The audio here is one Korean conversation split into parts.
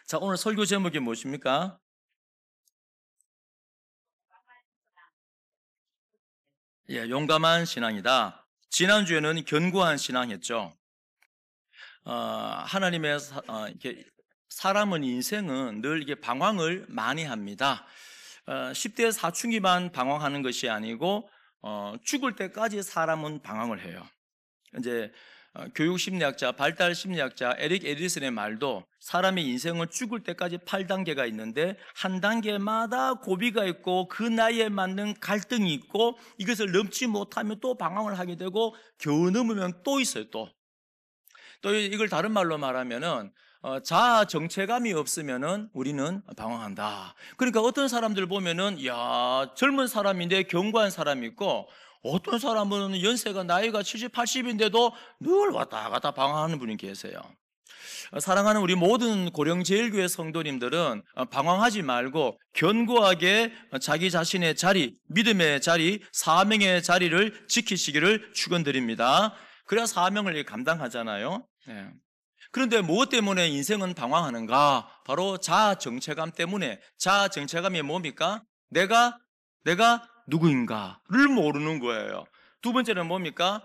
자, 오늘 설교 제목이 무엇입니까? 예, 용감한 신앙이다. 지난주에는 견고한 신앙했죠. 하나님의 이렇게 사람은 인생은 늘 이게 방황을 많이 합니다. 10대 사춘기만 방황하는 것이 아니고 죽을 때까지 사람은 방황을 해요. 이제 교육 심리학자, 발달 심리학자 에릭 에리슨의 말도 사람의 인생은 죽을 때까지 8단계가 있는데 한 단계마다 고비가 있고 그 나이에 맞는 갈등이 있고 이것을 넘지 못하면 또 방황을 하게 되고 겨우 넘으면 또 있어요. 또 이걸 다른 말로 말하면은 자아 정체감이 없으면은 우리는 방황한다. 그러니까 어떤 사람들 보면은 야 젊은 사람인데 견고한 사람이 있고 어떤 사람은 연세가 나이가 70, 80인데도 늘 왔다 갔다 방황하는 분이 계세요. 사랑하는 우리 모든 고령제일교회 성도님들은 방황하지 말고 견고하게 자기 자신의 자리, 믿음의 자리, 사명의 자리를 지키시기를 축원드립니다. 그래야 사명을 감당하잖아요. 네. 그런데 무엇 때문에 인생은 방황하는가? 바로 자아 정체감 때문에. 자아 정체감이 뭡니까? 내가 누구인가를 모르는 거예요. 두 번째는 뭡니까?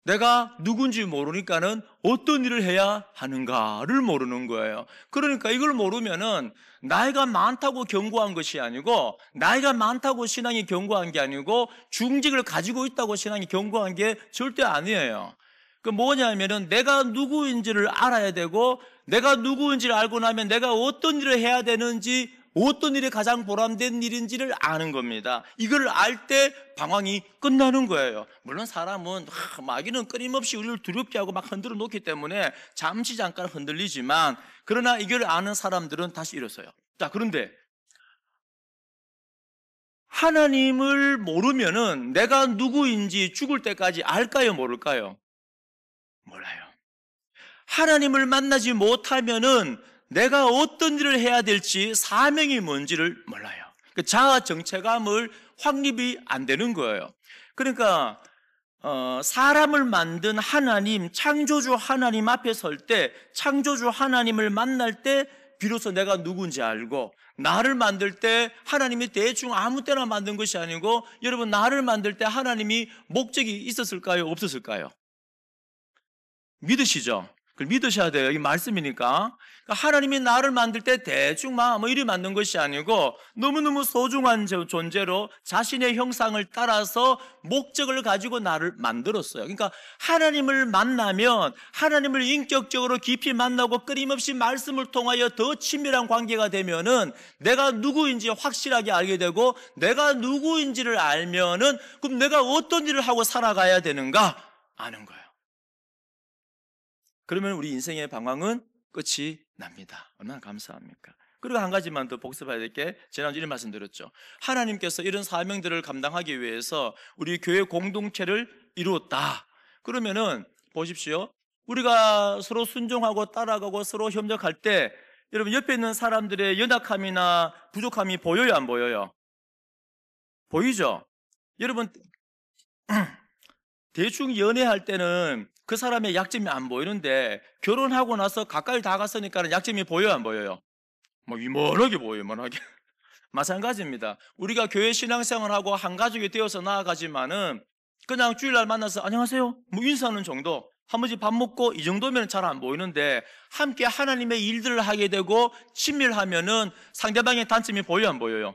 내가 누군지 모르니까는 어떤 일을 해야 하는가를 모르는 거예요. 그러니까 이걸 모르면은 나이가 많다고 견고한 것이 아니고, 나이가 많다고 신앙이 견고한 게 아니고, 중직을 가지고 있다고 신앙이 견고한 게 절대 아니에요. 그 뭐냐면은 내가 누구인지를 알아야 되고, 내가 누구인지를 알고 나면 내가 어떤 일을 해야 되는지, 어떤 일이 가장 보람된 일인지를 아는 겁니다. 이걸 알 때 방황이 끝나는 거예요. 물론 사람은 마귀는 끊임없이 우리를 두렵게 하고 막 흔들어 놓기 때문에 잠시 잠깐 흔들리지만, 그러나 이걸 아는 사람들은 다시 일어서요. 자, 그런데 하나님을 모르면은 내가 누구인지 죽을 때까지 알까요, 모를까요? 몰라요. 하나님을 만나지 못하면은 내가 어떤 일을 해야 될지, 사명이 뭔지를 몰라요. 그 자아 정체감을 확립이 안 되는 거예요. 그러니까 사람을 만든 하나님, 창조주 하나님 앞에 설 때, 창조주 하나님을 만날 때 비로소 내가 누군지 알고, 나를 만들 때 하나님이 대충 아무 때나 만든 것이 아니고, 여러분 나를 만들 때 하나님이 목적이 있었을까요, 없었을까요? 믿으시죠? 그걸 믿으셔야 돼요. 이 말씀이니까. 그러니까 하나님이 나를 만들 때 대충 뭐 이리 만든 것이 아니고 너무너무 소중한 존재로 자신의 형상을 따라서 목적을 가지고 나를 만들었어요. 그러니까 하나님을 만나면, 하나님을 인격적으로 깊이 만나고 끊임없이 말씀을 통하여 더 친밀한 관계가 되면은 내가 누구인지 확실하게 알게 되고, 내가 누구인지를 알면은 그럼 내가 어떤 일을 하고 살아가야 되는가 아는 거예요. 그러면 우리 인생의 방황은 끝이 납니다. 얼마나 감사합니까? 그리고 한 가지만 더 복습해야 될 게, 지난주 이런 말씀드렸죠. 하나님께서 이런 사명들을 감당하기 위해서 우리 교회 공동체를 이루었다. 그러면은 보십시오. 우리가 서로 순종하고 따라가고 서로 협력할 때 여러분 옆에 있는 사람들의 연약함이나 부족함이 보여요, 안 보여요? 보이죠? 여러분 대충 연애할 때는 그 사람의 약점이 안 보이는데 결혼하고 나서 가까이 다가서니까 약점이 보여요, 안 보여요? 뭐 이만하게 보여요, 이만하게. 마찬가지입니다. 우리가 교회 신앙생활하고 한 가족이 되어서 나아가지만은 그냥 주일날 만나서 안녕하세요 뭐 인사하는 정도, 한 번씩 밥 먹고 이 정도면 잘 안 보이는데, 함께 하나님의 일들을 하게 되고 친밀하면은 상대방의 단점이 보여요, 안 보여요?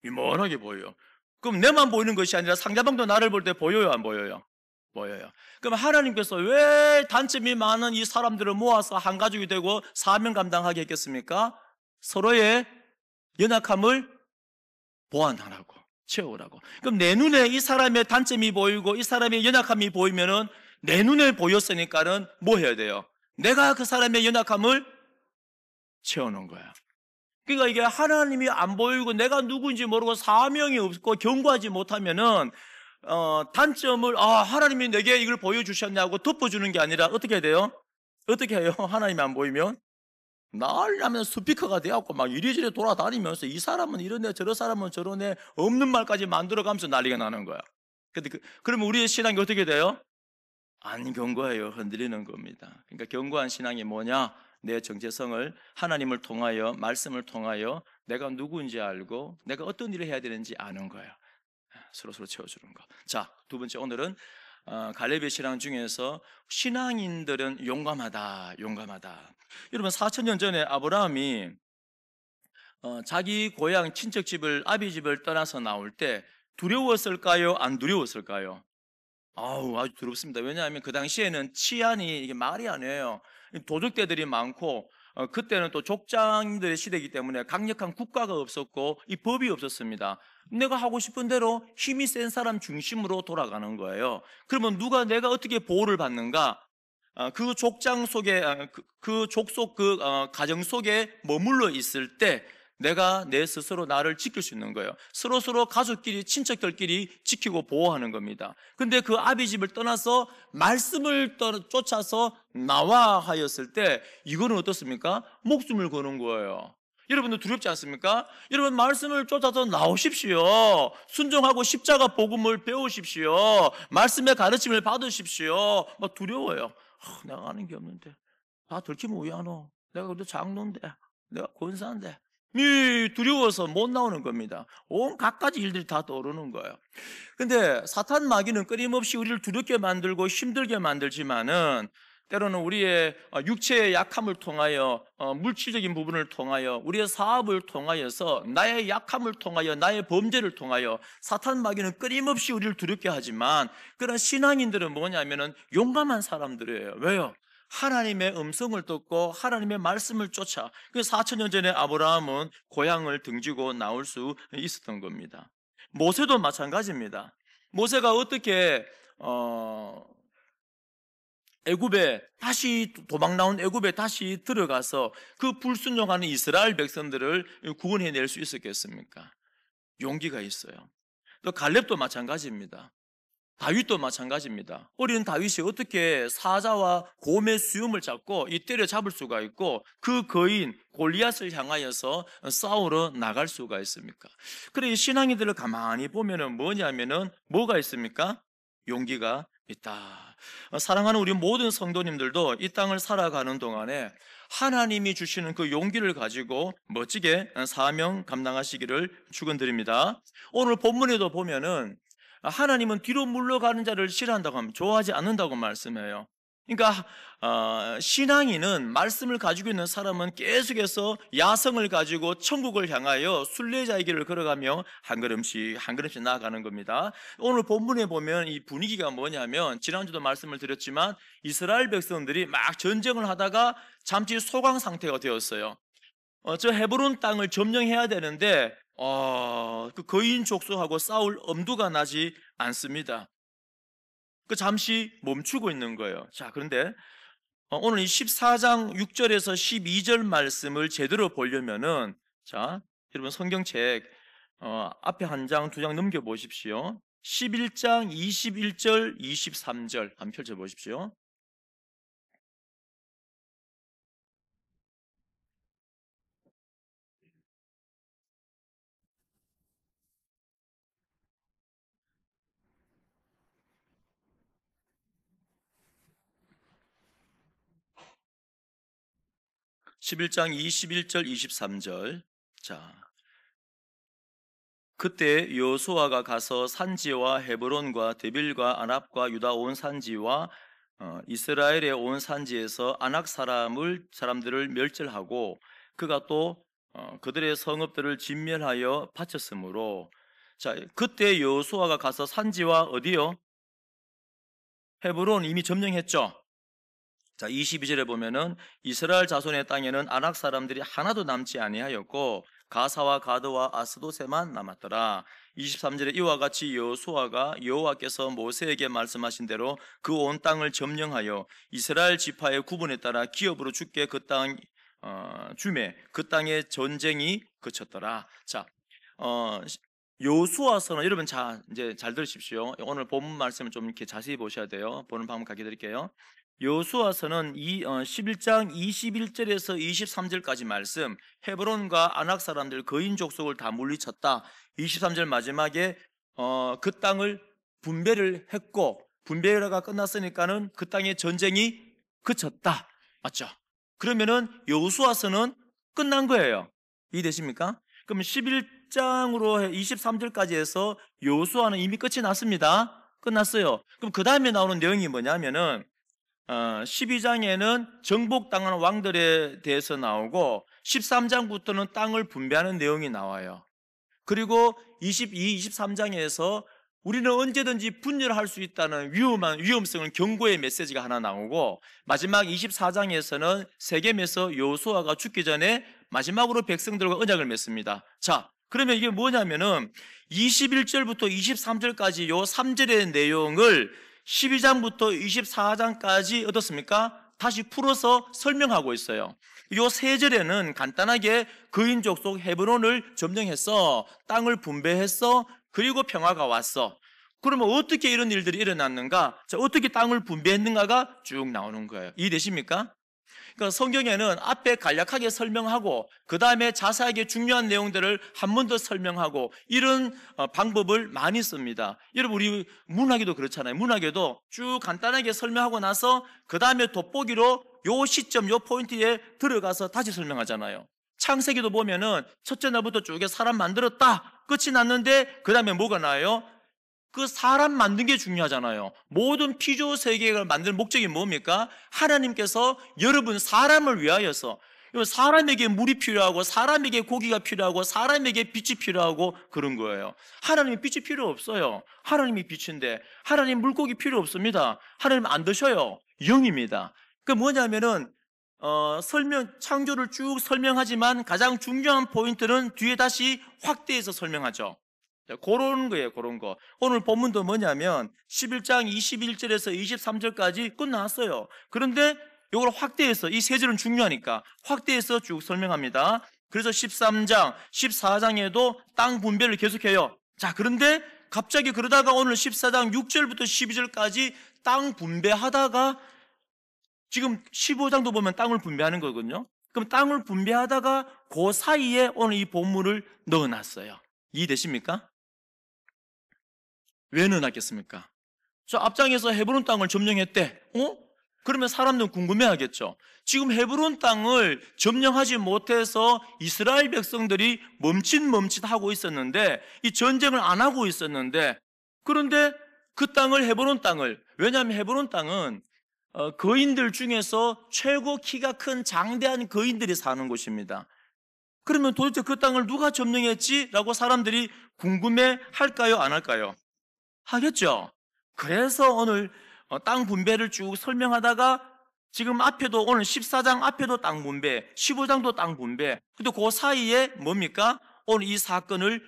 이만하게 보여요. 그럼 내만 보이는 것이 아니라 상대방도 나를 볼 때 보여요, 안 보여요? 보여요. 그럼 하나님께서 왜 단점이 많은 이 사람들을 모아서 한 가족이 되고 사명 감당하게 했겠습니까? 서로의 연약함을 보완하라고, 채우라고. 그럼 내 눈에 이 사람의 단점이 보이고 이 사람의 연약함이 보이면은, 내 눈에 보였으니까는 뭐 해야 돼요? 내가 그 사람의 연약함을 채우는 거야. 그러니까 이게 하나님이 안 보이고 내가 누구인지 모르고 사명이 없고 견고하지 못하면은 단점을 하나님이 내게 이걸 보여주셨냐고 덮어주는 게 아니라 어떻게 해야 돼요? 어떻게 해요? 하나님이 안 보이면 난리 나면 스피커가 돼갖고 막 이리저리 돌아다니면서 이 사람은 이러네 저런 사람은 저러네 없는 말까지 만들어가면서 난리가 나는 거야. 근데 그러면 우리의 신앙이 어떻게 돼요? 안 견고해요. 흔들리는 겁니다. 그러니까 견고한 신앙이 뭐냐? 내 정체성을 하나님을 통하여, 말씀을 통하여 내가 누구인지 알고 내가 어떤 일을 해야 되는지 아는 거예요. 서로 채워주는 거. 자, 두 번째, 오늘은 갈렙의 신앙 중에서 신앙인들은 용감하다, 용감하다. 여러분, 4,000년 전에 아브라함이 자기 고향 친척집을, 아비집을 떠나서 나올 때 두려웠을까요? 안 두려웠을까요? 아주 두렵습니다. 왜냐하면 그 당시에는 치안이 이게 말이 아니에요. 도적대들이 많고, 그때는 또 족장들의 시대이기 때문에 강력한 국가가 없었고 이 법이 없었습니다. 내가 하고 싶은 대로 힘이 센 사람 중심으로 돌아가는 거예요. 그러면 내가 어떻게 보호를 받는가? 그 족장 속에, 그 족속 가정 속에 머물러 있을 때 내가 내 스스로 나를 지킬 수 있는 거예요. 서로 가족끼리, 친척들끼리 지키고 보호하는 겁니다. 근데 그 아비집을 떠나서 말씀을 쫓아서 나와 하였을 때 이거는 어떻습니까? 목숨을 거는 거예요. 여러분도 두렵지 않습니까? 여러분, 말씀을 쫓아서 나오십시오. 순종하고 십자가 복음을 배우십시오. 말씀의 가르침을 받으십시오. 막 두려워요. 내가 아는 게 없는데 다 들키면 왜 안 와? 내가 그래도 장로인데, 내가 권사인데. 두려워서 못 나오는 겁니다. 온 갖가지 일들이 다 떠오르는 거예요. 근데 사탄 마귀는 끊임없이 우리를 두렵게 만들고 힘들게 만들지만은 때로는 우리의 육체의 약함을 통하여, 물질적인 부분을 통하여, 우리의 사업을 통하여서, 나의 약함을 통하여, 나의 범죄를 통하여 사탄 마귀는 끊임없이 우리를 두렵게 하지만, 그런 신앙인들은 뭐냐면은 용감한 사람들이에요. 왜요? 하나님의 음성을 듣고 하나님의 말씀을 쫓아. 그 4,000년 전에 아브라함은 고향을 등지고 나올 수 있었던 겁니다. 모세도 마찬가지입니다. 모세가 어떻게 애굽에 다시 도망 나온 애굽에 다시 들어가서 그 불순종하는 이스라엘 백성들을 구원해낼 수 있었겠습니까? 용기가 있어요. 또 갈렙도 마찬가지입니다. 다윗도 마찬가지입니다. 어린 다윗이 어떻게 사자와 곰의 수염을 잡고 이 때려잡을 수가 있고 그 거인 골리앗을 향하여서 싸우러 나갈 수가 있습니까? 그래, 이 신앙인들을 가만히 보면은 뭐냐면은 뭐가 있습니까? 용기가 있다. 사랑하는 우리 모든 성도님들도 이 땅을 살아가는 동안에 하나님이 주시는 그 용기를 가지고 멋지게 사명 감당하시기를 축원드립니다. 오늘 본문에도 보면은 하나님은 뒤로 물러가는 자를 싫어한다고 하면 좋아하지 않는다고 말씀해요. 그러니까 신앙인은, 말씀을 가지고 있는 사람은 계속해서 야성을 가지고 천국을 향하여 순례자의 길을 걸어가며 한 걸음씩 한 걸음씩 나아가는 겁니다. 오늘 본문에 보면 이 분위기가 뭐냐면, 지난주도 말씀을 드렸지만 이스라엘 백성들이 막 전쟁을 하다가 잠시 소강 상태가 되었어요. 저 헤브론 땅을 점령해야 되는데 그 거인 족속하고 싸울 엄두가 나지 않습니다. 그 잠시 멈추고 있는 거예요. 자, 그런데 오늘 이 14장 6절에서 12절 말씀을 제대로 보려면은, 자, 여러분 성경책 앞에 한 장, 두 장 넘겨 보십시오. 11장 21절, 23절 한번 펼쳐 보십시오. 11장 21절, 23절. 자, 그때 여호수아가 가서 산지와 헤브론과 데빌과 아납과 유다 온 산지와 이스라엘의 온 산지에서 아낙 사람들을 멸절하고, 그가 또 그들의 성읍들을 진멸하여 바쳤으므로, 자, 그때 여호수아가 가서 산지와 어디요? 헤브론 이미 점령했죠. 자, 22절에 보면은 이스라엘 자손의 땅에는 아낙 사람들이 하나도 남지 아니하였고 가사와 가드와 아스도세만 남았더라. 23절에 이와 같이 여호수아가 여호와께서 모세에게 말씀하신 대로 그 온 땅을 점령하여 이스라엘 지파의 구분에 따라 기업으로 주께 그 땅 주매 그 땅의 전쟁이 그쳤더라. 자, 여호수아서는 여러분 이제 잘 들으십시오. 오늘 본문 말씀을 좀 이렇게 자세히 보셔야 돼요. 보는 방법 가르쳐 드릴게요. 여호수아서는 11장 21절에서 23절까지 말씀, 헤브론과 아낙 사람들 거인 족속을 다 물리쳤다. 23절 마지막에 그 땅을 분배를 했고, 분배가 끝났으니까는 그 땅의 전쟁이 그쳤다. 맞죠? 그러면은 여호수아서는 끝난 거예요. 이해되십니까? 그럼 11장으로 23절까지 해서 여호수아는 이미 끝이 났습니다. 끝났어요. 그럼 그 다음에 나오는 내용이 뭐냐면은 12장에는 정복당한 왕들에 대해서 나오고 13장부터는 땅을 분배하는 내용이 나와요. 그리고 22, 23장에서 우리는 언제든지 분열할 수 있다는 위험성을 경고의 메시지가 하나 나오고, 마지막 24장에서는 세겜에서 여호수아가 죽기 전에 마지막으로 백성들과 언약을 맺습니다. 자, 그러면 이게 뭐냐면은 21절부터 23절까지 요 3절의 내용을 12장부터 24장까지 어떻습니까? 다시 풀어서 설명하고 있어요. 요 3절에는 간단하게 그인 족속 헤브론을 점령했어, 땅을 분배했어, 그리고 평화가 왔어. 그러면 어떻게 이런 일들이 일어났는가? 자, 어떻게 땅을 분배했는가가 쭉 나오는 거예요. 이해되십니까? 그러니까 성경에는 앞에 간략하게 설명하고 그 다음에 자세하게 중요한 내용들을 한 번 더 설명하고, 이런 방법을 많이 씁니다. 여러분, 우리 문학에도 그렇잖아요. 문학에도 쭉 간단하게 설명하고 나서 그 다음에 돋보기로 요 시점, 요 포인트에 들어가서 다시 설명하잖아요. 창세기도 보면은 첫째 날부터 쭉 사람 만들었다, 끝이 났는데 그 다음에 뭐가 나와요? 그 사람 만든 게 중요하잖아요. 모든 피조 세계를 만드는 목적이 뭡니까? 하나님께서 여러분 사람을 위하여서, 사람에게 물이 필요하고 사람에게 고기가 필요하고 사람에게 빛이 필요하고 그런 거예요. 하나님이 빛이 필요 없어요. 하나님이 빛인데 하나님 물고기 필요 없습니다. 하나님 안 드셔요. 영입니다. 그 뭐냐면은 창조를 쭉 설명하지만 가장 중요한 포인트는 뒤에 다시 확대해서 설명하죠. 그런 거예요, 그런 거. 오늘 본문도 뭐냐면 11장 21절에서 23절까지 끝났어요. 그런데 이걸 확대해서, 이 세 절은 중요하니까 확대해서 쭉 설명합니다. 그래서 13장, 14장에도 땅 분배를 계속해요. 자, 그런데 갑자기 그러다가 오늘 14장 6절부터 12절까지 땅 분배하다가, 지금 15장도 보면 땅을 분배하는 거거든요. 그럼 땅을 분배하다가 그 사이에 오늘 이 본문을 넣어놨어요. 이해되십니까? 왜 넣어놨겠습니까? 저 앞장에서 헤브론 땅을 점령했대. 그러면 사람들은 궁금해하겠죠. 지금 헤브론 땅을 점령하지 못해서 이스라엘 백성들이 멈칫멈칫하고 있었는데, 이 전쟁을 안 하고 있었는데, 그런데 그 땅을, 헤브론 땅을, 왜냐하면 헤브론 땅은 거인들 중에서 최고 키가 큰 장대한 거인들이 사는 곳입니다. 그러면 도대체 그 땅을 누가 점령했지? 라고 사람들이 궁금해 할까요? 안 할까요? 하겠죠. 그래서 오늘 땅 분배를 쭉 설명하다가 지금 앞에도, 오늘 14장 앞에도 땅 분배, 15장도 땅 분배, 근데 그 사이에 뭡니까? 오늘 이 사건을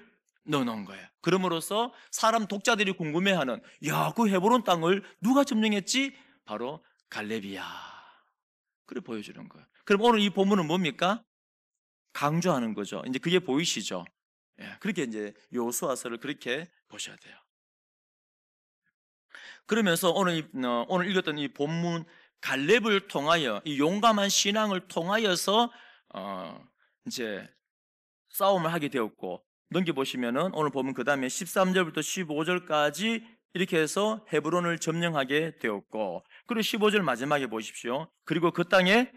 넣어놓은 거예요. 그럼으로써 사람 독자들이 궁금해하는, 야, 그 헤브론 땅을 누가 점령했지? 바로 갈렙이야. 그래 보여주는 거예요. 그럼 오늘 이 본문은 뭡니까? 강조하는 거죠. 이제 그게 보이시죠? 예, 그렇게 이제 여호수아서를 그렇게 보셔야 돼요. 그러면서 오늘 읽었던 이 본문 갈렙을 통하여, 이 용감한 신앙을 통하여서 이제 싸움을 하게 되었고, 넘겨보시면은 오늘 보면 그 다음에 13절부터 15절까지 이렇게 해서 헤브론을 점령하게 되었고, 그리고 15절 마지막에 보십시오. 그리고 그 땅에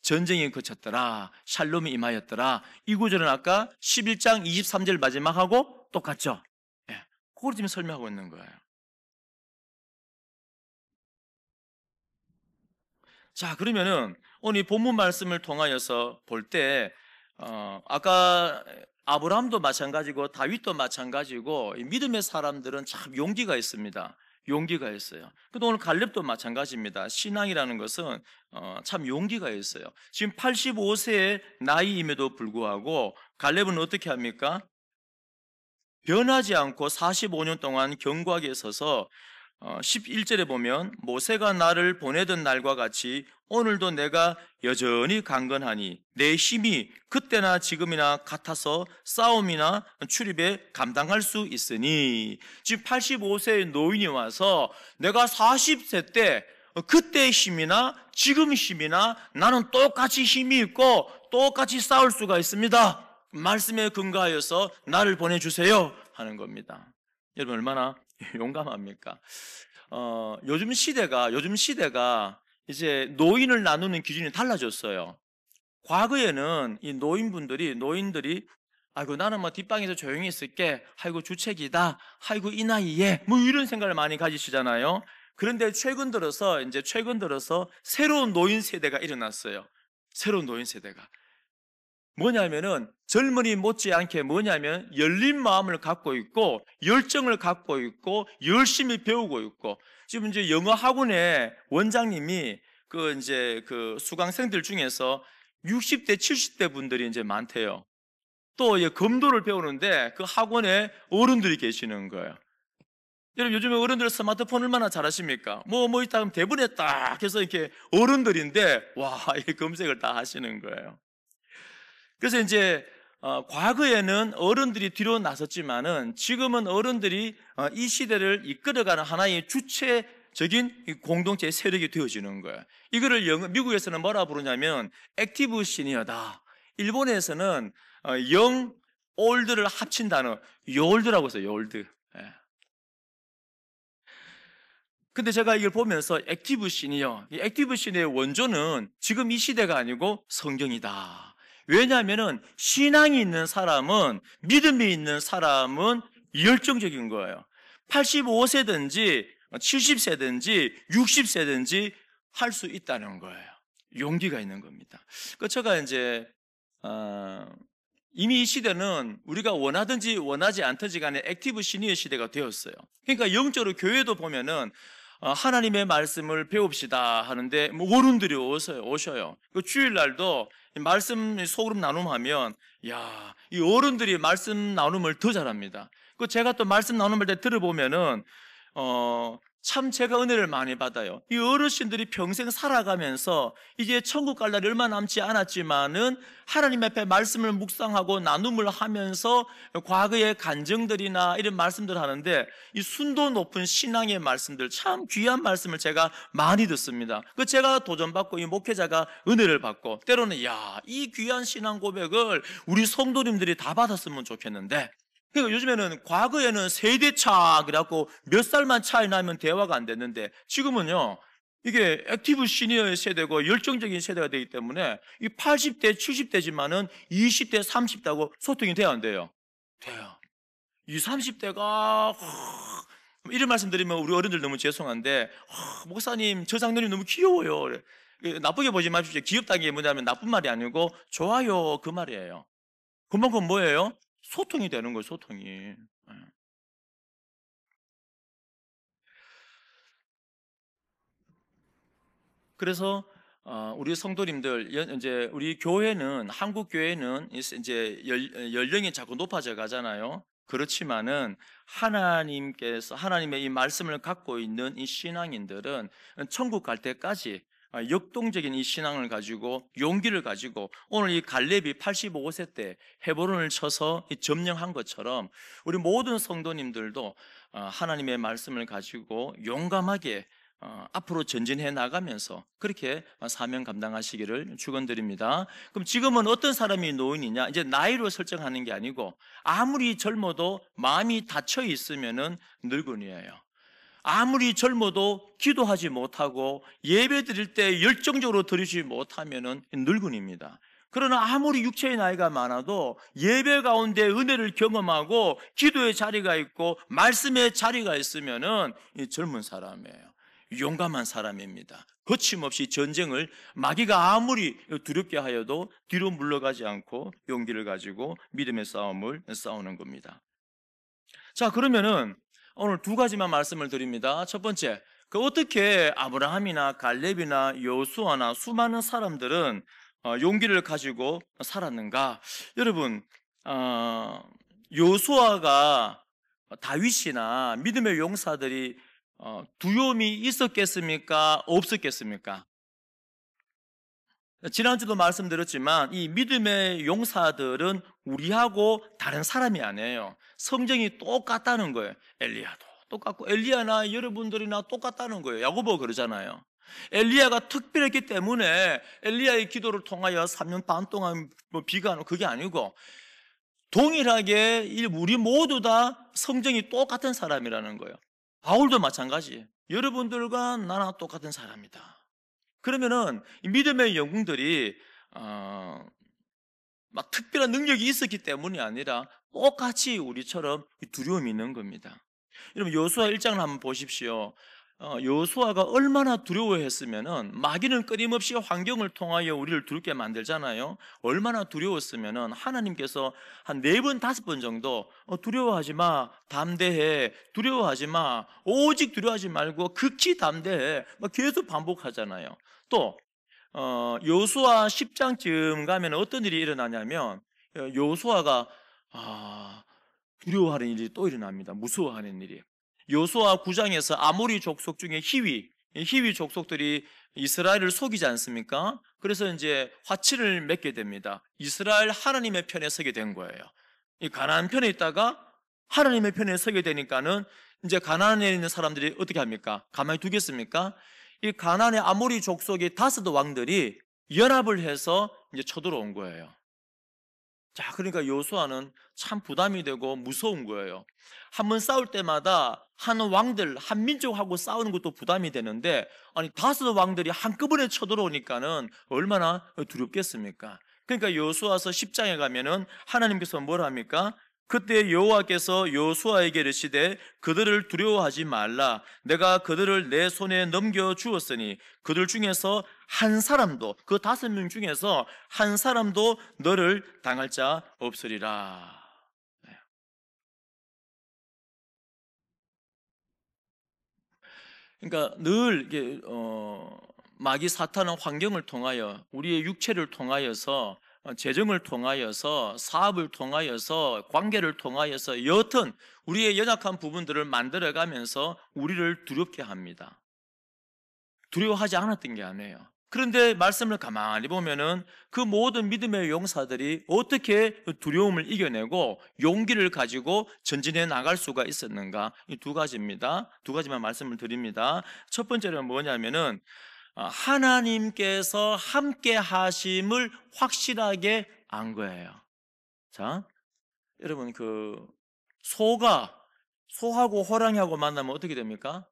전쟁이 그쳤더라, 샬롬이 임하였더라. 이 구절은 아까 11장 23절 마지막하고 똑같죠? 예, 그걸 지금 설명하고 있는 거예요. 자, 그러면은 오늘 이 본문 말씀을 통하여서 볼 때 아까 아브라함도 마찬가지고 다윗도 마찬가지고, 이 믿음의 사람들은 참 용기가 있습니다. 용기가 있어요. 근데 오늘 갈렙도 마찬가지입니다. 신앙이라는 것은 참 용기가 있어요. 지금 85세의 나이임에도 불구하고 갈렙은 어떻게 합니까? 변하지 않고 45년 동안 견고하게 서서 11절에 보면 모세가 나를 보내던 날과 같이 오늘도 내가 여전히 강건하니 내 힘이 그때나 지금이나 같아서 싸움이나 출입에 감당할 수 있으니, 지금 85세의 노인이 와서 내가 40세 때 그때의 힘이나 지금 힘이나 나는 똑같이 힘이 있고 똑같이 싸울 수가 있습니다. 말씀에 근거하여서 나를 보내주세요 하는 겁니다. 여러분 얼마나 용감합니까? 요즘 시대가 이제 노인을 나누는 기준이 달라졌어요. 과거에는 이 노인들이 아이고 나는 뭐 뒷방에서 조용히 있을게. 아이고 주책이다. 아이고 이 나이에 뭐 이런 생각을 많이 가지시잖아요. 그런데 최근 들어서 새로운 노인 세대가 일어났어요. 새로운 노인 세대가. 뭐냐면은 젊은이 못지않게 뭐냐면 열린 마음을 갖고 있고 열정을 갖고 있고 열심히 배우고 있고 지금 이제 영어 학원에 원장님이 그 수강생들 중에서 60대, 70대 분들이 이제 많대요. 또 검도를 배우는데 그 학원에 어른들이 계시는 거예요. 여러분 요즘에 어른들 스마트폰 얼마나 잘하십니까? 뭐 있다 하면 대본에 딱 해서 이렇게 어른들인데 와, 이 검색을 다 하시는 거예요. 그래서 이제 과거에는 어른들이 뒤로 나섰지만은 지금은 어른들이 이 시대를 이끌어가는 하나의 주체적인 공동체 세력이 되어지는 거예요. 이거를 미국에서는 뭐라 부르냐면 액티브 시니어다. 일본에서는 영 올드를 합친 단어 요올드라고 해서 요올드. 예. 근데 제가 이걸 보면서 이 액티브 시니어의 원조는 지금 이 시대가 아니고 성경이다. 왜냐하면은 신앙이 있는 사람은, 믿음이 있는 사람은 열정적인 거예요. 85세든지 70세든지 60세든지 할 수 있다는 거예요. 용기가 있는 겁니다. 그 제가 이제 이미 이 시대는 우리가 원하든지 원하지 않든지 간에 액티브 시니어 시대가 되었어요. 그러니까 영적으로 교회도 보면은 하나님의 말씀을 배웁시다 하는데 뭐 어른들이 오셔요. 그 주일날도 말씀 소그룹 나눔하면 이 어른들이 말씀 나눔을 더 잘합니다. 그 제가 또 말씀 나눔을 때 들어보면은 참 제가 은혜를 많이 받아요. 이 어르신들이 평생 살아가면서 이제 천국 갈 날이 얼마 남지 않았지만은 하나님 앞에 말씀을 묵상하고 나눔을 하면서 과거의 간증들이나 이런 말씀들 하는데 이 순도 높은 신앙의 말씀들, 참 귀한 말씀을 제가 많이 듣습니다. 그 제가 도전받고 이 목회자가 은혜를 받고 때로는 이 귀한 신앙 고백을 우리 성도님들이 다 받았으면 좋겠는데, 그러니까 요즘에는 과거에는 세대차 그래갖고 몇 살만 차이 나면 대화가 안 됐는데 지금은요 이게 액티브 시니어의 세대고 열정적인 세대가 되기 때문에 이 80대 70대지만은 20대 30대하고 소통이 돼야 안 돼요? 돼요. 이 30대가 이런 말씀 드리면 우리 어른들 너무 죄송한데 목사님 저 장로님 너무 귀여워요. 나쁘게 보지 마십시오. 귀엽다는 게 뭐냐면 나쁜 말이 아니고 좋아요 그 말이에요. 그만큼 뭐예요? 소통이 되는 거예요, 소통이. 예. 그래서 우리 성도님들 이제 우리 교회는 한국 교회는 이제 연령이 자꾸 높아져 가잖아요. 그렇지만은 하나님의 이 말씀을 갖고 있는 이 신앙인들은 천국 갈 때까지 역동적인 이 신앙을 가지고 용기를 가지고 오늘 이 갈렙이 85세 때 헤브론을 쳐서 점령한 것처럼 우리 모든 성도님들도 하나님의 말씀을 가지고 용감하게 앞으로 전진해 나가면서 그렇게 사명 감당하시기를 축원드립니다. 그럼 지금은 어떤 사람이 노인이냐? 이제 나이로 설정하는 게 아니고 아무리 젊어도 마음이 닫혀 있으면은 늙은이에요. 아무리 젊어도 기도하지 못하고 예배 드릴 때 열정적으로 드리지 못하면은 늙은입니다. 그러나 아무리 육체의 나이가 많아도 예배 가운데 은혜를 경험하고 기도의 자리가 있고 말씀의 자리가 있으면은 이 젊은 사람이에요. 용감한 사람입니다. 거침없이 전쟁을 마귀가 아무리 두렵게 하여도 뒤로 물러가지 않고 용기를 가지고 믿음의 싸움을 싸우는 겁니다. 자, 그러면은 오늘 두 가지만 말씀을 드립니다. 첫 번째, 어떻게 아브라함이나 갈렙이나 여호수아나 수많은 사람들은 용기를 가지고 살았는가? 여러분, 여호수아가 다윗이나 믿음의 용사들이 두려움이 있었겠습니까? 없었겠습니까? 지난주도 말씀드렸지만 이 믿음의 용사들은 우리하고 다른 사람이 아니에요. 성정이 똑같다는 거예요. 엘리야도 똑같고 엘리야나 여러분들이나 똑같다는 거예요. 야고보 그러잖아요. 엘리야가 특별했기 때문에 엘리야의 기도를 통하여 3년 반 동안 비가 안 오고 그게 아니고 동일하게 우리 모두 다 성정이 똑같은 사람이라는 거예요. 바울도 마찬가지. 여러분들과 나랑 똑같은 사람이다. 그러면은 이 믿음의 영웅들이 어, 막 특별한 능력이 있었기 때문이 아니라 똑같이 우리처럼 두려움이 있는 겁니다. 여러분 여호수아 1장을 한번 보십시오. 여호수아가 얼마나 두려워했으면은 마귀는 끊임없이 환경을 통하여 우리를 두렵게 만들잖아요. 얼마나 두려웠으면은 하나님께서 한 4번, 5번 정도 두려워하지 마, 담대해, 두려워하지 마, 오직 두려워하지 말고 극히 담대해, 막 계속 반복하잖아요. 또 여호수아 10장쯤 가면 어떤 일이 일어나냐면 여호수아가 두려워하는 일이 또 일어납니다. 무서워하는 일이. 여호수아 9장에서 아모리 족속 중에 히위 족속들이 이스라엘을 속이지 않습니까? 그래서 이제 화치를 맺게 됩니다. 이스라엘 하나님의 편에 서게 된 거예요. 이 가나안 편에 있다가 하나님의 편에 서게 되니까는 이제 가나안에 있는 사람들이 어떻게 합니까? 가만히 두겠습니까? 이 가나안의 아모리 족속의 5 왕들이 연합을 해서 이제 쳐들어온 거예요. 자, 그러니까 여호수아는 참 부담이 되고 무서운 거예요. 한번 싸울 때마다 한 왕들, 한 민족하고 싸우는 것도 부담이 되는데, 아니 5 왕들이 한꺼번에 쳐들어오니까는 얼마나 두렵겠습니까? 그러니까 여호수아서 10장에 가면은 하나님께서 뭘 합니까? 그때 여호와께서 여호수아에게 이르시되 그들을 두려워하지 말라. 내가 그들을 내 손에 넘겨 주었으니 그들 중에서 한 사람도, 그 5명 중에서 한 사람도 너를 당할 자 없으리라. 네. 그러니까 늘 이게 마귀 사탄은 환경을 통하여 우리의 육체를 통하여서 재정을 통하여서 사업을 통하여서 관계를 통하여서 여튼 우리의 연약한 부분들을 만들어가면서 우리를 두렵게 합니다. 두려워하지 않았던 게 아니에요. 그런데 말씀을 가만히 보면은 그 모든 믿음의 용사들이 어떻게 두려움을 이겨내고 용기를 가지고 전진해 나갈 수가 있었는가? 이 2가지입니다. 2가지만 말씀을 드립니다. 첫 번째는 뭐냐면은 하나님께서 함께 하심을 확실하게 안 거예요. 자, 여러분 소하고 호랑이하고 만나면 어떻게 됩니까?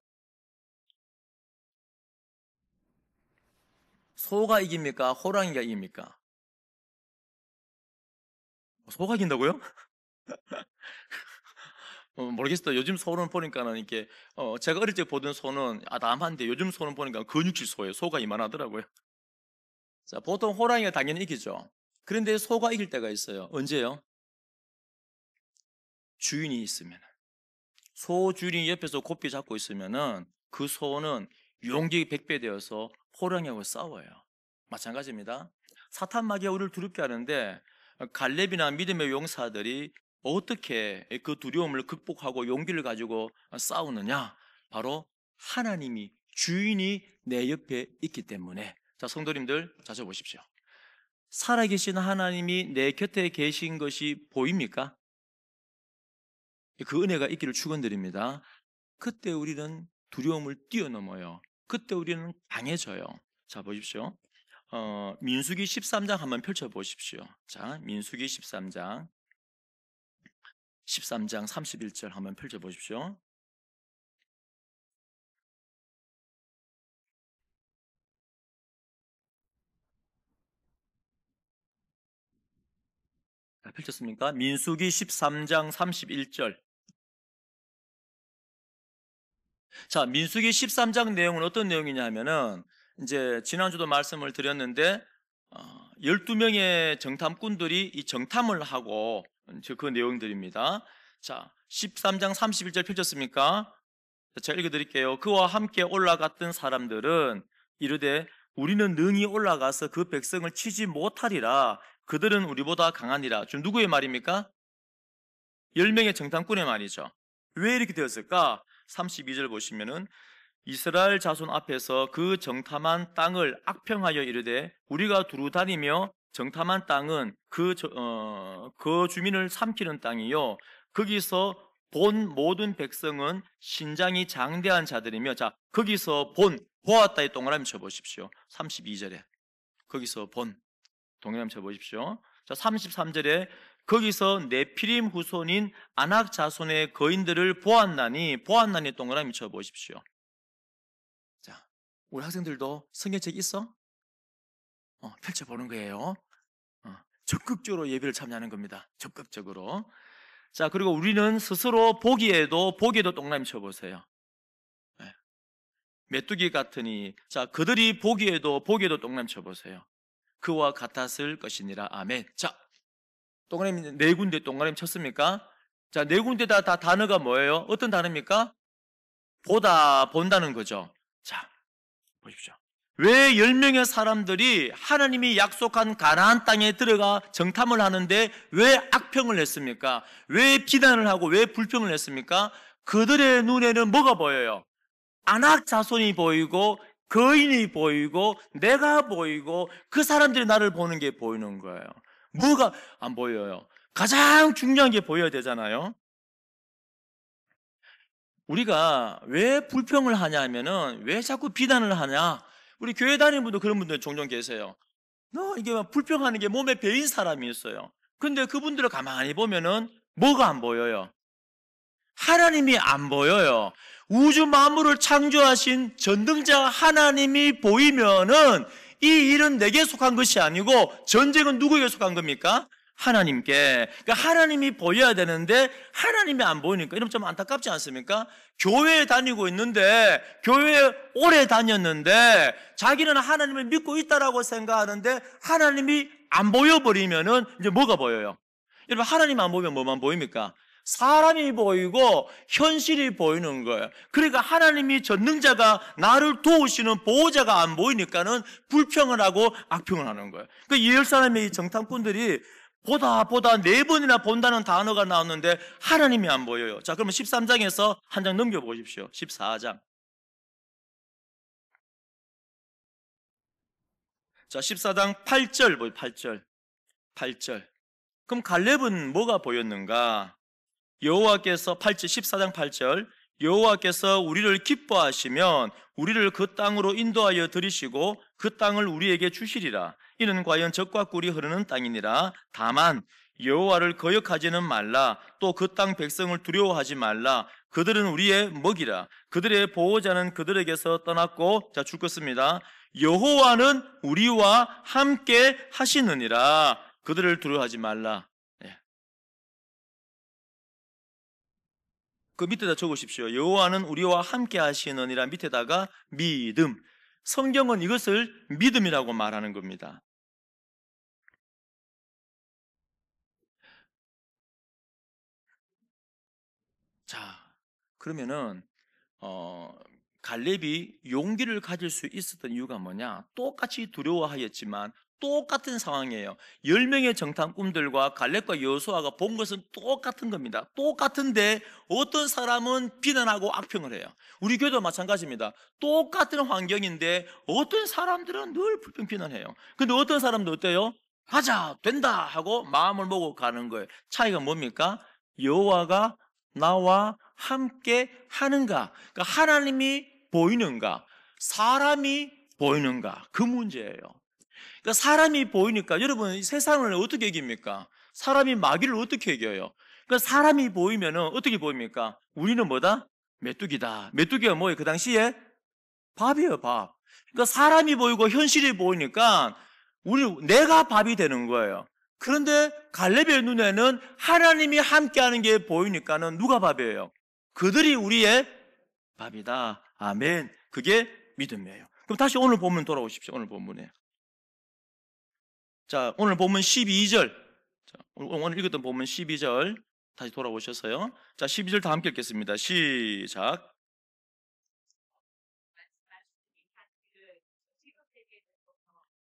소가 이깁니까? 호랑이가 이깁니까? 소가 이긴다고요? 모르겠어요. 요즘 소는 보니까는 이렇게 제가 어릴 때 보던 소는 아담한데 요즘 소는 보니까 근육질 소예요. 소가 이만하더라고요. 자, 보통 호랑이가 당연히 이기죠. 그런데 소가 이길 때가 있어요. 언제요? 주인이 있으면. 소 주인이 옆에서 고삐 잡고 있으면은 그 소는 용기 100배 되어서 호랑이하고 싸워요. 마찬가지입니다. 사탄 마귀가 우리를 두렵게 하는데 갈렙이나 믿음의 용사들이 어떻게 그 두려움을 극복하고 용기를 가지고 싸우느냐? 바로 하나님이 주인이 내 옆에 있기 때문에. 자, 성도님들 찾아보십시오. 살아계신 하나님이 내 곁에 계신 것이 보입니까? 그 은혜가 있기를 축원드립니다. 그때 우리는 두려움을 뛰어넘어요. 그때 우리는 강해져요. 자, 보십시오. 민수기 13장 한번 펼쳐보십시오. 자, 민수기 13장 31절 한번 펼쳐보십시오. 자, 펼쳤습니까? 민수기 13장 31절. 자, 민수기 13장 내용은 어떤 내용이냐면은 이제 지난주도 말씀을 드렸는데 12명의 정탐꾼들이 이 정탐을 하고 그 내용들입니다. 자, 13장 31절 펼쳤습니까? 제가 읽어드릴게요. 그와 함께 올라갔던 사람들은 이르되 우리는 능히 올라가서 그 백성을 치지 못하리라. 그들은 우리보다 강하니라. 지금 누구의 말입니까? 10명의 정탐꾼의 말이죠. 왜 이렇게 되었을까? 32절 보시면은 이스라엘 자손 앞에서 그 정탐한 땅을 악평하여 이르되 우리가 두루 다니며 정탐한 땅은 그 주민을 삼키는 땅이요 거기서 본 모든 백성은 신장이 장대한 자들이며. 자, 거기서 보았다의 동그라미 쳐보십시오. 32절에 거기서 본 동그라미 쳐보십시오. 자, 33절에 거기서 네피림 후손인 아낙 자손의 거인들을 보았나니 동그라미 쳐보십시오. 자, 우리 학생들도 성경책 있어? 펼쳐보는 거예요. 적극적으로 예배를 참여하는 겁니다. 적극적으로. 자, 그리고 우리는 스스로 보기에도 동그라미 쳐보세요. 네. 메뚜기 같으니, 자, 그들이 보기에도 동그라미 쳐보세요. 그와 같았을 것이니라. 아멘. 자, 동그라미 네 군데 동그라미 쳤습니까? 자, 네 군데 다 단어가 뭐예요? 어떤 단어입니까? 본다는 거죠. 자, 보십시오. 왜 10명의 사람들이 하나님이 약속한 가나안 땅에 들어가 정탐을 하는데 왜 악평을 냈습니까? 왜 비난을 하고 왜 불평을 냈습니까? 그들의 눈에는 뭐가 보여요? 안악 자손이 보이고 거인이 보이고 내가 보이고 그 사람들이 나를 보는 게 보이는 거예요. 뭐가 안 보여요? 가장 중요한 게 보여야 되잖아요. 우리가 왜 불평을 하냐 하면은 왜 자꾸 비난을 하냐? 우리 교회 다니는 분도 그런 분들 종종 계세요. 이게 막 불평하는 게 몸에 배인 사람이 있어요. 근데 그분들을 가만히 보면은 뭐가 안 보여요? 하나님이 안 보여요. 우주 만물을 창조하신 전능자 하나님이 보이면은 이 일은 내게 속한 것이 아니고 전쟁은 누구에게 속한 겁니까? 하나님께. 그러니까 하나님이 보여야 되는데 하나님이 안 보이니까 이러면 좀 안타깝지 않습니까? 교회에 다니고 있는데 교회에 오래 다녔는데 자기는 하나님을 믿고 있다라고 생각하는데 하나님이 안 보여버리면은 이제 뭐가 보여요? 여러분 하나님 안 보이면 뭐만 보입니까? 사람이 보이고 현실이 보이는 거예요. 그러니까 하나님이 전능자가 나를 도우시는 보호자가 안 보이니까는 불평을 하고 악평을 하는 거예요. 그 이열 사람의 정탐꾼들이 보다 네 번이나 본다는 단어가 나왔는데 하나님이 안 보여요. 자, 그러면 13장에서 한 장 넘겨보십시오. 14장. 자, 14장 8절 보여 8절. 8절. 그럼 갈렙은 뭐가 보였는가? 여호와께서 8절 14장 8절 여호와께서 우리를 기뻐하시면 우리를 그 땅으로 인도하여 들이시고 그 땅을 우리에게 주시리라. 이는 과연 젖과 꿀이 흐르는 땅이니라. 다만 여호와를 거역하지는 말라. 또 그 땅 백성을 두려워하지 말라. 그들은 우리의 먹이라. 그들의 보호자는 그들에게서 떠났고, 자 죽겠습니다. 여호와는 우리와 함께 하시느니라. 그들을 두려워하지 말라. 그 밑에다 적으십시오. 여호와는 우리와 함께 하시느니라. 밑에다가 믿음. 성경은 이것을 믿음이라고 말하는 겁니다. 자, 그러면은 갈렙이 용기를 가질 수 있었던 이유가 뭐냐? 똑같이 두려워하였지만 똑같은 상황이에요. 10명의 정탐꾼들과 갈렙과 여호수아가 본 것은 똑같은 겁니다. 똑같은데 어떤 사람은 비난하고 악평을 해요. 우리 교회도 마찬가지입니다. 똑같은 환경인데 어떤 사람들은 늘 불평 비난해요. 근데 어떤 사람도 어때요? 가자, 된다 하고 마음을 먹고 가는 거예요. 차이가 뭡니까? 여호와가 나와 함께 하는가? 그러니까 하나님이 보이는가? 사람이 보이는가? 그 문제예요. 그러니까 사람이 보이니까 여러분 세상을 어떻게 이깁니까? 사람이 마귀를 어떻게 이겨요? 그러니까 사람이 보이면은 어떻게 보입니까? 우리는 뭐다? 메뚜기다. 메뚜기가 뭐예요? 그 당시에 밥이에요, 밥. 그러니까 사람이 보이고 현실이 보이니까 내가 밥이 되는 거예요. 그런데 갈렙의 눈에는 하나님이 함께하는 게 보이니까는 누가 밥이에요? 그들이 우리의 밥이다. 아멘. 그게 믿음이에요. 그럼 다시 오늘 본문 돌아오십시오. 오늘 본문에. 자, 오늘 본문 12절. 자, 오늘 읽었던 본문 12절. 다시 돌아오셔서요. 자, 12절 다 함께 읽겠습니다. 시작.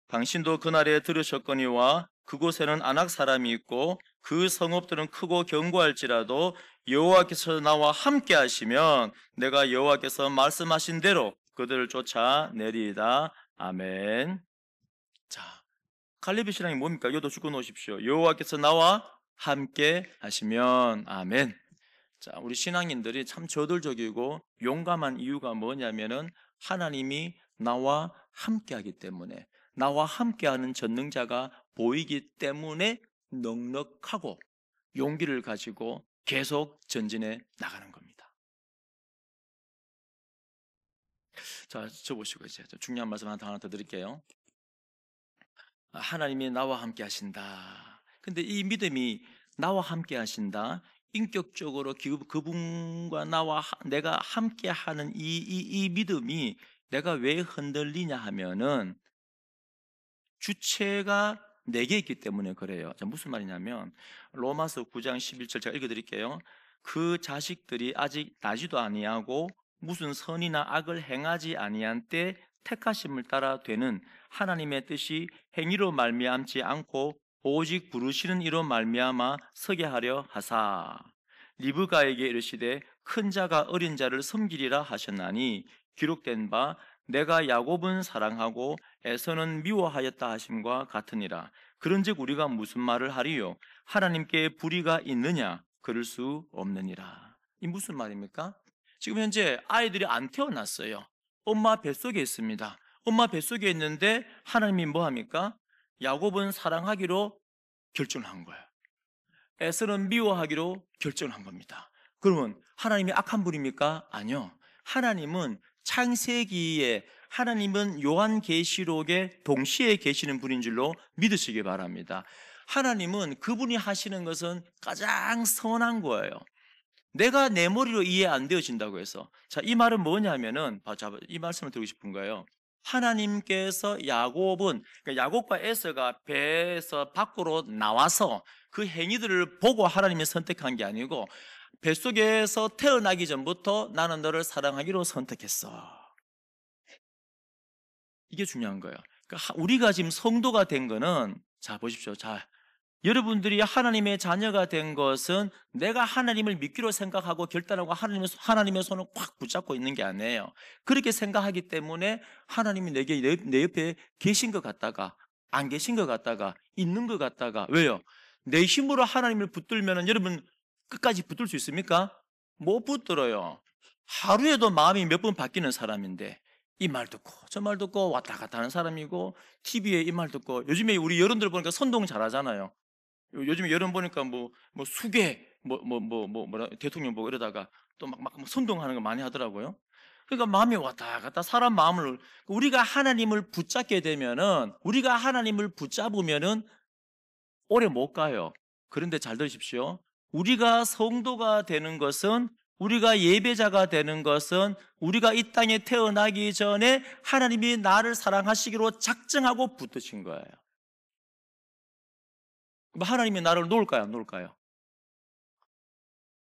당신도 그날에 들으셨거니와 그곳에는 안악 사람이 있고 그 성읍들은 크고 견고할지라도 여호와께서 나와 함께 하시면 내가 여호와께서 말씀하신 대로 그들을 쫓아내리이다. 아멘. 자, 갈렙의 신앙이 뭡니까? 여도 죽어 놓으십시오. 여호와께서 나와 함께 하시면 아멘. 자, 우리 신앙인들이 참 저돌적이고 용감한 이유가 뭐냐면은 하나님이 나와 함께 하기 때문에, 나와 함께하는 전능자가 보이기 때문에 넉넉하고 용기를 가지고 계속 전진해 나가는 겁니다. 자, 적어보시고 이제 중요한 말씀 하나 더 드릴게요. 하나님이 나와 함께 하신다. 근데 이 믿음이 나와 함께 하신다. 인격적으로 그분과 내가 함께 하는 이 믿음이 내가 왜 흔들리냐 하면은 주체가 내게 있기 때문에 그래요. 자, 무슨 말이냐면 로마서 9장 11절 제가 읽어드릴게요. 그 자식들이 아직 나지도 아니하고 무슨 선이나 악을 행하지 아니한 때 택하심을 따라 되는 하나님의 뜻이 행위로 말미암지 않고 오직 부르시는 이로 말미암아 서게 하려 하사 리브가에게 이르시되 큰 자가 어린 자를 섬기리라 하셨나니 기록된 바 내가 야곱은 사랑하고 에서는 미워하였다 하심과 같으니라. 그런즉 우리가 무슨 말을 하리요? 하나님께 불의가 있느냐? 그럴 수 없느니라. 이 무슨 말입니까? 지금 현재 아이들이 안 태어났어요. 엄마 뱃속에 있습니다. 엄마 뱃속에 있는데 하나님이 뭐 합니까? 야곱은 사랑하기로 결정을 한 거예요. 에서는 미워하기로 결정을 한 겁니다. 그러면 하나님이 악한 분입니까? 아니요. 하나님은 창세기에 하나님은 요한계시록에 동시에 계시는 분인 줄로 믿으시기 바랍니다. 하나님은 그분이 하시는 것은 가장 선한 거예요. 내가 내 머리로 이해 안 되어진다고 해서 자, 이 말은 뭐냐면은 이 말씀을 드리고 싶은 거예요. 하나님께서 야곱은 그러니까 야곱과 에서가 배에서 밖으로 나와서 그 행위들을 보고 하나님이 선택한 게 아니고 뱃속에서 태어나기 전부터 나는 너를 사랑하기로 선택했어. 이게 중요한 거예요. 그러니까 우리가 지금 성도가 된 거는 자 보십시오. 자, 여러분들이 하나님의 자녀가 된 것은 내가 하나님을 믿기로 생각하고 결단하고 하나님의 손을 꽉 붙잡고 있는 게 아니에요. 그렇게 생각하기 때문에 하나님이 내 옆에 계신 것 같다가 안 계신 것 같다가 있는 것 같다가 왜요? 내 힘으로 하나님을 붙들면 여러분 끝까지 붙들 수 있습니까? 못 붙들어요. 하루에도 마음이 몇 번 바뀌는 사람인데 이 말 듣고 저 말 듣고 왔다 갔다 하는 사람이고 TV에 이 말 듣고 요즘에 우리 여론들 보니까 선동 잘하잖아요. 요즘에 여론 보니까 뭐 수계 뭐라 대통령 보고 이러다가 또 막 선동하는 거 많이 하더라고요. 그러니까 마음이 왔다 갔다 사람 마음을 우리가 하나님을 붙잡게 되면은 우리가 하나님을 붙잡으면은 오래 못 가요. 그런데 잘 들으십시오. 우리가 성도가 되는 것은 우리가 예배자가 되는 것은 우리가 이 땅에 태어나기 전에 하나님이 나를 사랑하시기로 작정하고 붙드신 거예요. 하나님이 나를 놓을까요? 안 놓을까요?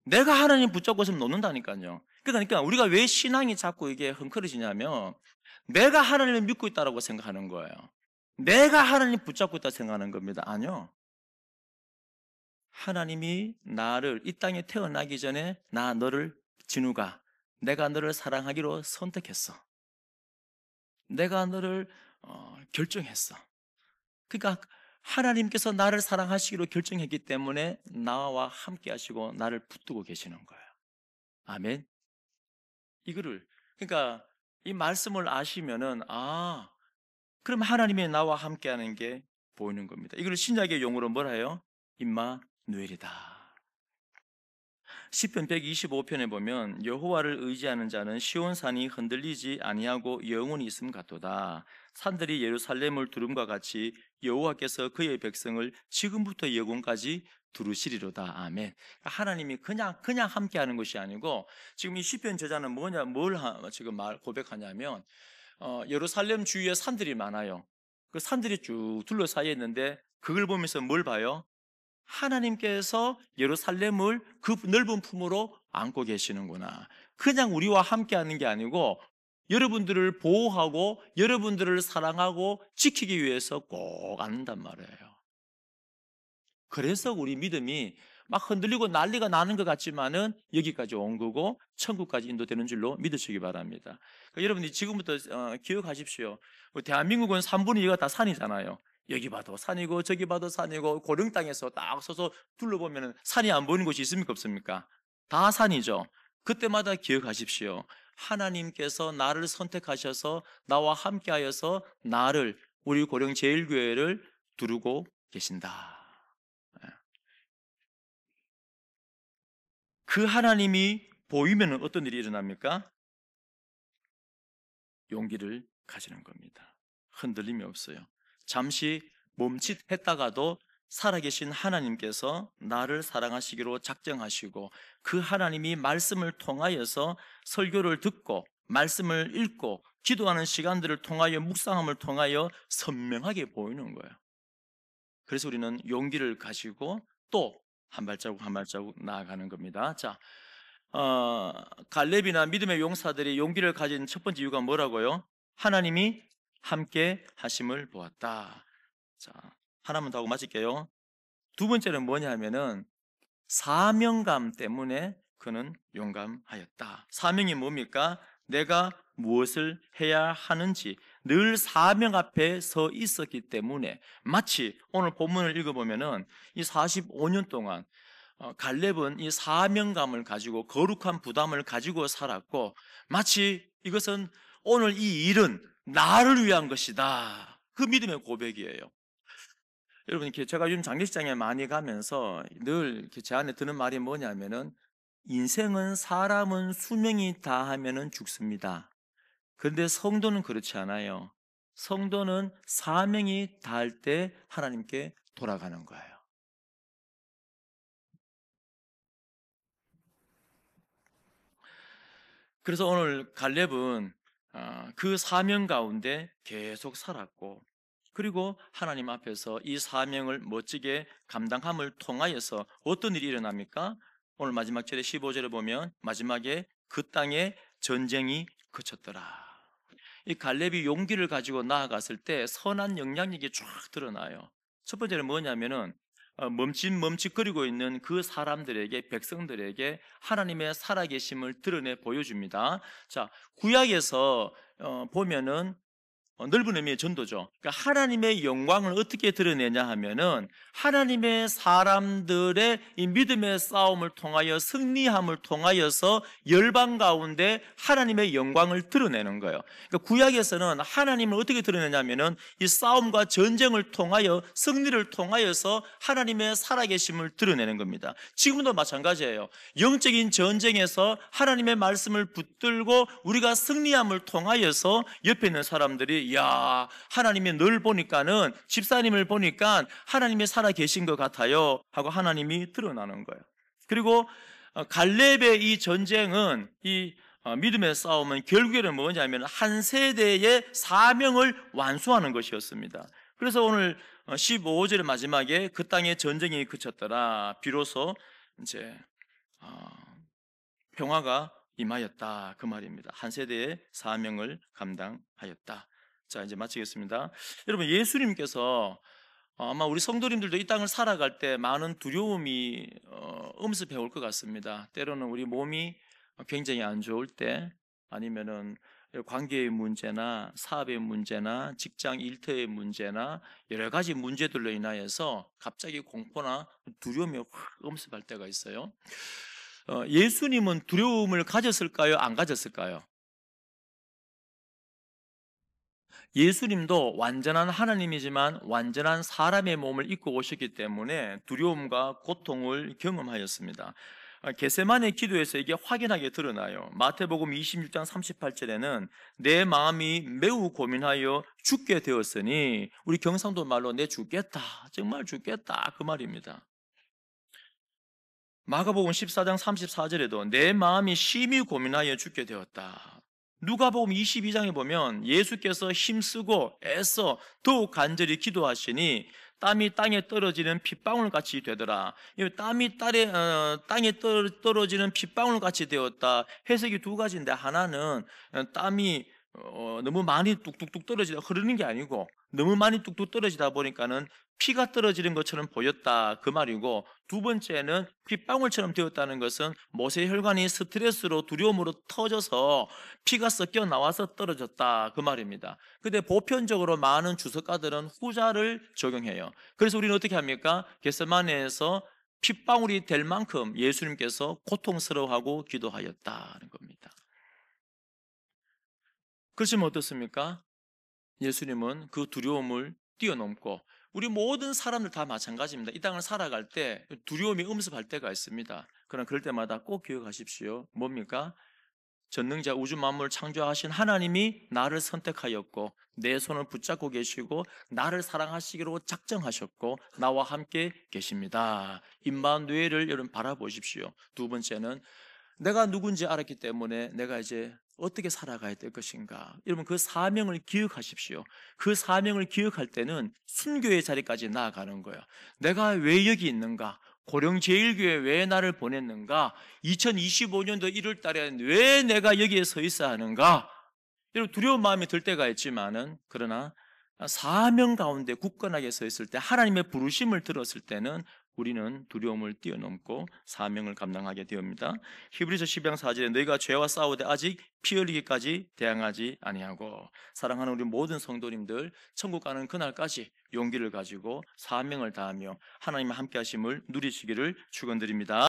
내가 하나님 붙잡고 있으면 놓는다니까요. 그러니까 우리가 왜 신앙이 자꾸 이게 흥크러지냐면 내가 하나님을 믿고 있다고 생각하는 거예요. 내가 하나님 붙잡고 있다 생각하는 겁니다. 아니요. 하나님이 나를 이 땅에 태어나기 전에 너를 진우가 내가 너를 사랑하기로 선택했어. 내가 너를 결정했어. 그러니까 하나님께서 나를 사랑하시기로 결정했기 때문에 나와 함께 하시고 나를 붙들고 계시는 거예요. 아멘. 이거를 그러니까 이 말씀을 아시면은 그럼 하나님이 나와 함께 하는 게 보이는 겁니다. 이걸 신약의 용어로 뭐라 해요? 임마누엘이다. 시편 125편에 보면 여호와를 의지하는 자는 시온산이 흔들리지 아니하고 영원히 있음 같도다. 산들이 예루살렘을 두름과 같이 여호와께서 그의 백성을 지금부터 영원까지 두루시리로다. 아멘. 하나님이 그냥 함께하는 것이 아니고 지금 이 시편 저자는 지금 고백하냐면 예루살렘 주위에 산들이 많아요. 그 산들이 쭉 둘러싸여 있는데 그걸 보면서 뭘 봐요? 하나님께서 예루살렘을 그 넓은 품으로 안고 계시는구나. 그냥 우리와 함께 하는 게 아니고 여러분들을 보호하고 여러분들을 사랑하고 지키기 위해서 꼭 안는단 말이에요. 그래서 우리 믿음이 막 흔들리고 난리가 나는 것 같지만은 여기까지 온 거고 천국까지 인도되는 줄로 믿으시기 바랍니다. 그러니까 여러분이 지금부터 기억하십시오. 대한민국은 3분의 2가 다 산이잖아요. 여기 봐도 산이고 저기 봐도 산이고 고령 땅에서 딱 서서 둘러보면 산이 안 보이는 곳이 있습니까 없습니까? 다 산이죠. 그때마다 기억하십시오. 하나님께서 나를 선택하셔서 나와 함께하여서 나를 우리 고령 제일교회를 두르고 계신다. 그 하나님이 보이면 어떤 일이 일어납니까? 용기를 가지는 겁니다. 흔들림이 없어요. 잠시 멈칫했다가도 살아계신 하나님께서 나를 사랑하시기로 작정하시고 그 하나님이 말씀을 통하여서 설교를 듣고 말씀을 읽고 기도하는 시간들을 통하여 묵상함을 통하여 선명하게 보이는 거예요. 그래서 우리는 용기를 가지고 또 한 발자국 한 발자국 나아가는 겁니다. 자, 갈렙이나 믿음의 용사들이 용기를 가진 첫 번째 이유가 뭐라고요? 하나님이 함께 하심을 보았다. 자, 하나만 더 하고 마칠게요. 두 번째는 뭐냐 하면은 사명감 때문에 그는 용감하였다. 사명이 뭡니까? 내가 무엇을 해야 하는지 늘 사명 앞에 서 있었기 때문에 마치 오늘 본문을 읽어보면은 이 45년 동안 갈렙은 이 사명감을 가지고 거룩한 부담을 가지고 살았고 마치 이것은 오늘 이 일은 나를 위한 것이다. 그 믿음의 고백이에요. 여러분, 이렇게 제가 요즘 장례식장에 많이 가면서 늘 이렇게 제 안에 드는 말이 뭐냐면은 인생은 사람은 수명이 다하면은 죽습니다. 그런데 성도는 그렇지 않아요. 성도는 사명이 닿을 때 하나님께 돌아가는 거예요. 그래서 오늘 갈렙은 그 사명 가운데 계속 살았고 그리고 하나님 앞에서 이 사명을 멋지게 감당함을 통하여서 어떤 일이 일어납니까? 오늘 마지막 절에 15절에 보면 마지막에 그 땅에 전쟁이 그쳤더라. 이 갈렙이 용기를 가지고 나아갔을 때 선한 영향력이 쫙 드러나요. 첫 번째는 뭐냐면은 멈칫멈칫거리고 있는 그 사람들에게, 백성들에게 하나님의 살아계심을 드러내 보여줍니다. 자, 구약에서 보면은 넓은 의미의 전도죠. 그러니까 하나님의 영광을 어떻게 드러내냐 하면은 하나님의 사람들의 이 믿음의 싸움을 통하여 승리함을 통하여서 열방 가운데 하나님의 영광을 드러내는 거예요. 그러니까 구약에서는 하나님을 어떻게 드러내냐면은 이 싸움과 전쟁을 통하여 승리를 통하여서 하나님의 살아계심을 드러내는 겁니다. 지금도 마찬가지예요. 영적인 전쟁에서 하나님의 말씀을 붙들고 우리가 승리함을 통하여서 옆에 있는 사람들이 야, 하나님이 널 보니까는 집사님을 보니까 하나님이 살아 계신 것 같아요 하고 하나님이 드러나는 거예요. 그리고 갈렙의 이 전쟁은 이 믿음의 싸움은 결국에는 뭐냐면 한 세대의 사명을 완수하는 것이었습니다. 그래서 오늘 15절의 마지막에 그 땅에 전쟁이 그쳤더라. 비로소 이제 평화가 임하였다 그 말입니다. 한 세대의 사명을 감당하였다. 자, 이제 마치겠습니다. 여러분, 예수님께서 아마 우리 성도님들도 이 땅을 살아갈 때 많은 두려움이 엄습해 올 것 같습니다. 때로는 우리 몸이 굉장히 안 좋을 때 아니면은 관계의 문제나 사업의 문제나 직장 일터의 문제나 여러 가지 문제들로 인하여서 갑자기 공포나 두려움이 확 엄습할 때가 있어요. 예수님은 두려움을 가졌을까요? 안 가졌을까요? 예수님도 완전한 하나님이지만 완전한 사람의 몸을 입고 오셨기 때문에 두려움과 고통을 경험하였습니다. 겟세마네 기도에서 이게 확연하게 드러나요. 마태복음 26장 38절에는 내 마음이 매우 고민하여 죽게 되었으니, 우리 경상도 말로 내 죽겠다, 정말 죽겠다 그 말입니다. 마가복음 14장 34절에도 내 마음이 심히 고민하여 죽게 되었다. 누가복음 22장에 보면 예수께서 힘쓰고 애써 더욱 간절히 기도하시니 땀이 땅에 떨어지는 핏방울 같이 되더라. 땀이 땅에 떨어지는 핏방울 같이 되었다. 해석이 두 가지인데, 하나는 땀이 너무 많이 뚝뚝뚝 떨어지다 흐르는 게 아니고 너무 많이 뚝뚝 떨어지다 보니까는 피가 떨어지는 것처럼 보였다 그 말이고, 두 번째는 핏방울처럼 되었다는 것은 모세 혈관이 스트레스로 두려움으로 터져서 피가 섞여 나와서 떨어졌다 그 말입니다. 근데 보편적으로 많은 주석가들은 후자를 적용해요. 그래서 우리는 어떻게 합니까? 겟세마네에서 핏방울이 될 만큼 예수님께서 고통스러워하고 기도하였다는 겁니다. 그렇지만 어떻습니까? 예수님은 그 두려움을 뛰어넘고, 우리 모든 사람들 다 마찬가지입니다. 이 땅을 살아갈 때 두려움이 엄습할 때가 있습니다. 그러나 그럴 때마다 꼭 기억하십시오. 뭡니까? 전능자 우주 만물을 창조하신 하나님이 나를 선택하였고 내 손을 붙잡고 계시고 나를 사랑하시기로 작정하셨고 나와 함께 계십니다. 임마누엘을 여러분 바라보십시오. 두 번째는 내가 누군지 알았기 때문에 내가 이제 어떻게 살아가야 될 것인가. 여러분 그 사명을 기억하십시오. 그 사명을 기억할 때는 순교의 자리까지 나아가는 거예요. 내가 왜 여기 있는가? 고령제일교회 왜 나를 보냈는가? 2025년도 1월 달에 왜 내가 여기에 서 있어야 하는가? 여러분 두려운 마음이 들 때가 있지만은 그러나 사명 가운데 굳건하게 서 있을 때 하나님의 부르심을 들었을 때는 우리는 두려움을 뛰어넘고 사명을 감당하게 되옵니다. 히브리서 12장 4절에 너희가 죄와 싸우되 아직 피 흘리기까지 대항하지 아니하고. 사랑하는 우리 모든 성도님들 천국 가는 그날까지 용기를 가지고 사명을 다하며 하나님의 함께 하심을 누리시기를 축원드립니다.